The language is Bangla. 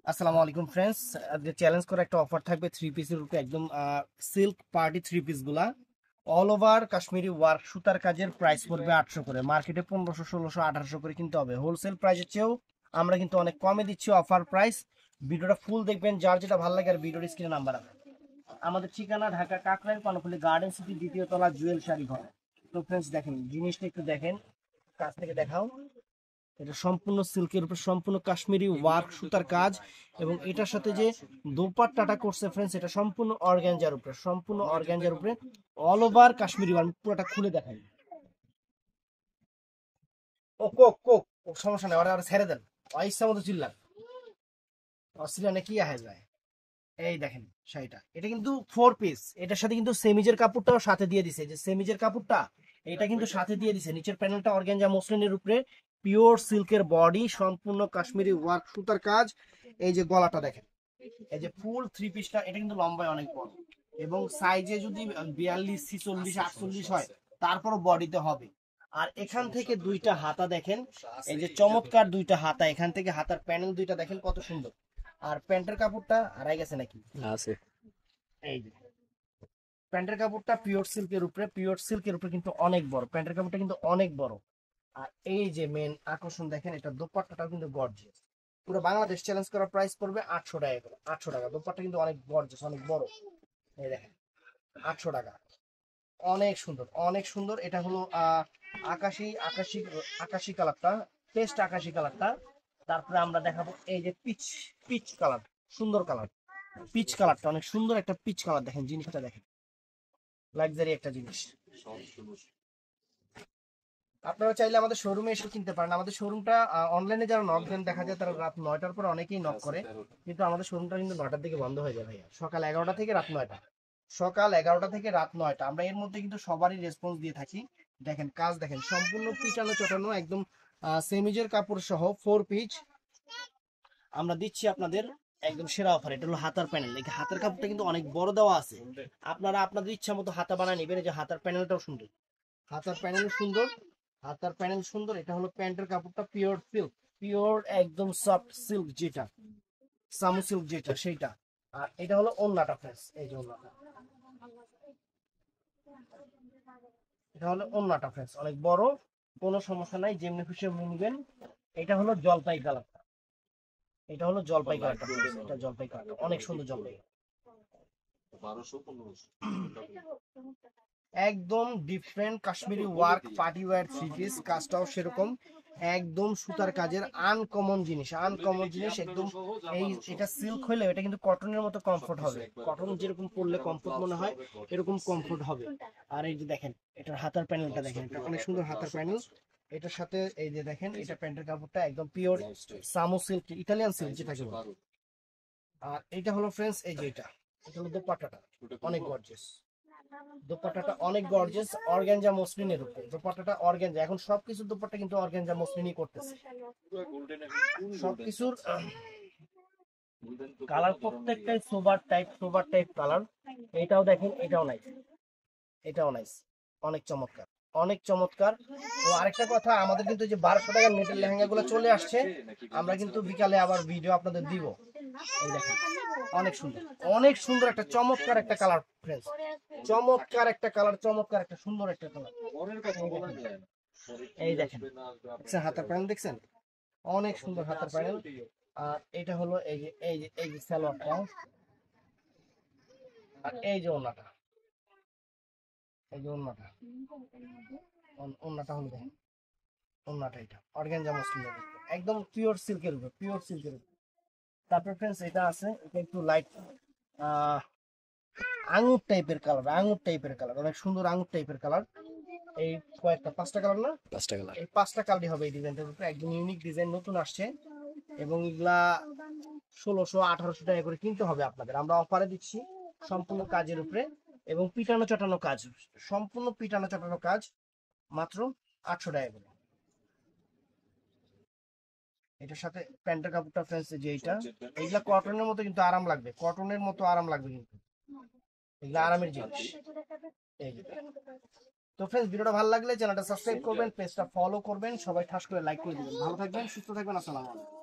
আসসালামু আলাইকুম ফ্রেন্ডস, আজকে চ্যালেঞ্জ করে একটা অফার থাকবে থ্রি পিসের উপরে একদম সিল্ক পার্টি থ্রি পিস গুলা অল ওভার কাশ্মীরি ওয়ার্ক সুতার কাজের প্রাইস পড়বে 800 করে। মার্কেটে 1500, 1600, 1800 করে কিনতে হবে। হোলসেল প্রাইসের চেয়েও আমরা কিন্তু অনেক কমে দিচ্ছি অফার প্রাইস। ভিডিওটা ফুল দেখবেন, যার যেটা ভালো লাগে। আর ভিডিওর স্ক্রিনে নাম্বার আছে। আমাদের ঠিকানা ঢাকা কাকরাইল পানকুলি গার্ডেন সিটি, দ্বিতীয় তলা, জুয়েল শাড়ি ঘর। তো ফ্রেন্ডস দেখেন, জিনিসটা একটু দেখেন, কাছ থেকে দেখাও। এটা সম্পূর্ণ সিল্কের উপর সম্পূর্ণ কাশ্মীরি ওয়ার্ক সুতার কাজ, এবং এটার সাথে যে দোপাট্টাটা করছে ফ্রেন্ডস, এটা সম্পূর্ণ অর্গানজার উপরে, সম্পূর্ণ অর্গানজার উপরে অল ওভার কাশ্মীরি ওয়ার্ক। পুরোটা খুলে দেখাই। ও কোক কোক ও সমস্যা নেই, ওরা ছেড়ে দেন। ইচ্ছা মতো চিল্লান, অস্ট্রেলিয়ানে কি আহে যায়। এই দেখেন শাড়িটা, এটা কিন্তু ফোর পিস। এটার সাথে কিন্তু সেমিজের কাপড়টাও সাথে দিয়ে দিছে। যে সেমিজের কাপড়টা এটা কিন্তু সাথে দিয়ে দিছে। নিচের প্যানেলটা অর্গানজা মসলিনের উপরে পিওর সিল্কের বডি, সম্পূর্ণ কাশ্মীরি ওয়ার্ক সুতার কাজ। এই যে গলাটা দেখেন, এই যে ফুল থ্রি পিসটা, এটা কিন্তু লম্বায় অনেক বড়, এবং সাইজে যদি 42, 46, 48 হয় তারপরও বডিতে হবে। আর এখান থেকে দুইটা হাতা দেখেন, এই যে চমৎকার দুইটা হাতা। এখান থেকে হাতার প্যানেল দুইটা দেখেন কত সুন্দর। আর প্যান্টের কাপড়টা হারাই গেছে নাকি আছে। এই যে প্যান্টের কাপড়টা পিওর সিল্কের উপরে, পিওর সিল্কের উপরে কিন্তু অনেক বড়। প্যান্টের কাপড়টা কিন্তু অনেক বড়। আর এই যে মেন আকর্ষণ দেখেন, এটা দোপাট্টাটাও কিন্তু গর্জিয়াস। পুরো বাংলাদেশ চ্যালেঞ্জ করার প্রাইস পড়বে 800 টাকা করে। 800 টাকা। দোপাট্টা কিন্তু অনেক গর্জিয়াস, অনেক বড়। এই দেখেন 800 টাকা। অনেক সুন্দর, অনেক সুন্দর। এটা হলো আকাশি আকাশি আকাশি কালারটা, পেস্ট আকাশি কালারটা। তারপরে আমরা দেখাবো এই যে পিচ পিচ কালার, সুন্দর কালার। পিচ কালারটা অনেক সুন্দর, একটা পিচ কালার। দেখেন জিনিসটা দেখেন, লাক্সারি একটা জিনিস। আপনারা চাইলে আমাদের শোরুমে এসে কিনতে পারেন। আমাদের শোরুমটা অনলাইনে যারা নক দেন, দেখা যায় তারা রাত 9টার পর অনেকেই নক করে, কিন্তু আমাদের শোরুমটা কিন্তু 9টার দিকে বন্ধ হয়ে যায় ভাইয়া। সকাল 11টা থেকে রাত 9টা, সকাল 11টা থেকে রাত 9টা। আমরা এর মধ্যে কিন্তু সবারই রেসপন্স দিয়ে থাকি। দেখেন কাজ দেখেন, সম্পূর্ণ পিটানো চটানো একদম সেমিজের কাপড় সহ ফোর পিচ আমরা দিচ্ছি আপনাদের একদম সেরা অফার। এটা হলো হাতার প্যানেল। এই হাতের কাপড়টা কিন্তু অনেক বড় দেওয়া আছে, আপনারা আপনাদের ইচ্ছা মতো হাতা বানায় নেবেন। এই যে হাতার প্যানেলটাও সুন্দর, হাতার প্যানেল সুন্দর, হাতার প্যানেল সুন্দর। এটা হলো প্যান্টের কাপড়টা পিওর সিল্ক, পিওর একদম সফট সিল্ক, যেটা সামু সিল্ক যেটা সেইটা। আর এটা হলো ওন্নাটা ফ্রেন্ডস, এই যে ওন্নাটা, এটা হলো ওন্নাটা ফ্রেন্ডস, অনেক বড়। কোনো সমস্যা নাই, যেমনি খুশি এমনি নিবেন। এটা হলো জলপাই কালারটা, এটা হলো জলপাই কালারটা ফ্রেন্ডস, এটা জলপাই কালারটা অনেক সুন্দর, জলপাই। একদম different Kashmiri work party wear three piece. কাজটাও সেরকম, একদম সুতার কাজের আনকমন জিনিস, আনকমন জিনিস একদম। এই এটা সিল্ক হইলে এটা কিন্তু কটনের মতো কমফোর্ট হবে। কটন যেরকম পরলে কমফোর্ট মনে হয়, এরকম কমফোর্ট হবে। আর এই যে দেখেন, এটার হাতার প্যানেলটা দেখেন, এটা অনেক সুন্দর হাতার প্যানেল। এটার সাথে এই যে দেখেন, এটা প্যান্টের কাপড়টা একদম পিওর সামো সিল্ক, ইতালিয়ান সিল্ক যেটাকে বলে। আর এটা হলো ফ্রেন্ডস, এই যে এটা, এটা হলো দোপাট্টাটা, অনেক গর্জিয়াস। দোপাট্টাটা অনেক গর্জিয়াস, অর্গানজা মসলিনের উপরে দোপাট্টাটা। অর্গানজা, এখন সবকিছু দোপাট্টা কিন্তু অর্গানজা মসলিনই করতেছে সবকিছুর। কালার প্রত্যেকটাই সোবার টাইপ, সোবার টাইপ কালার। এটাও দেখেন, এটাও নাইস, এটাও নাইস, অনেক চমৎকার, অনেক চমৎকার। ও আরেকটা কথা, আমাদের কিন্তু যে 1200 টাকার নেটের লেহেঙ্গা গুলো চলে আসছে, আমরা কিন্তু বিকালে আবার ভিডিও আপনাদের দিব। এই দেখেন অনেক সুন্দর, অনেক সুন্দর একটা চমৎকার একটা কালার ফ্রেন্ডস, চমৎকার একটা কালার, চমৎকার একটা সুন্দর একটা কালার। এই দেখেন, দেখছেন হাতার প্যানেল, দেখছেন অনেক সুন্দর হাতার প্যানেল। আর এটা হলো এই যে সালোয়ারটা। আর এই যে ওন্নাটা, এই যে ওন্নাটা, ওন্নাটা হলো দেখেন, ওন্নাটা এটা অর্গানজা মসলিনের উপর, একদম পিওর সিল্কের উপর, পিওর সিল্কের উপর। তারপর ফ্রেন্ডস এটা আছে, এটা একটু লাইট আঙুর টাইপের কালার, আঙুর টাইপের কালার, অনেক সুন্দর আঙুর টাইপের কালার। এই কয়েকটা 5টা কালার না, 5টা কালার। এই 5টা কালারই হবে এই ডিজাইনটার উপরে। একদম ইউনিক ডিজাইন, নতুন আসছে, এবং এগুলা 1600, 1800 টাকা করে কিনতে হবে আপনাদের। আমরা অফারে দিচ্ছি সম্পূর্ণ কাজের উপরে, এবং পিটানো চটানো কাজ, সম্পূর্ণ পিটানো চটানো কাজ, মাত্র 800 টাকা করে। এটার সাথে প্যান্টের কাপড়টা ফ্রেন্ডস যে এইটা, এইগুলা কটনের মতো কিন্তু আরাম লাগবে, কটনের মতো আরাম লাগবে কিন্তু, এগুলা আরামের জিনিস। এই যে, তো ফ্রেন্ডস ভিডিওটা ভালো লাগলে চ্যানেলটা সাবস্ক্রাইব করবেন, পেজটা ফলো করবেন, সবাই ঠাস করে লাইক করে দিবেন। ভালো থাকবেন, সুস্থ থাকবেন, আসসালামু আলাইকুম।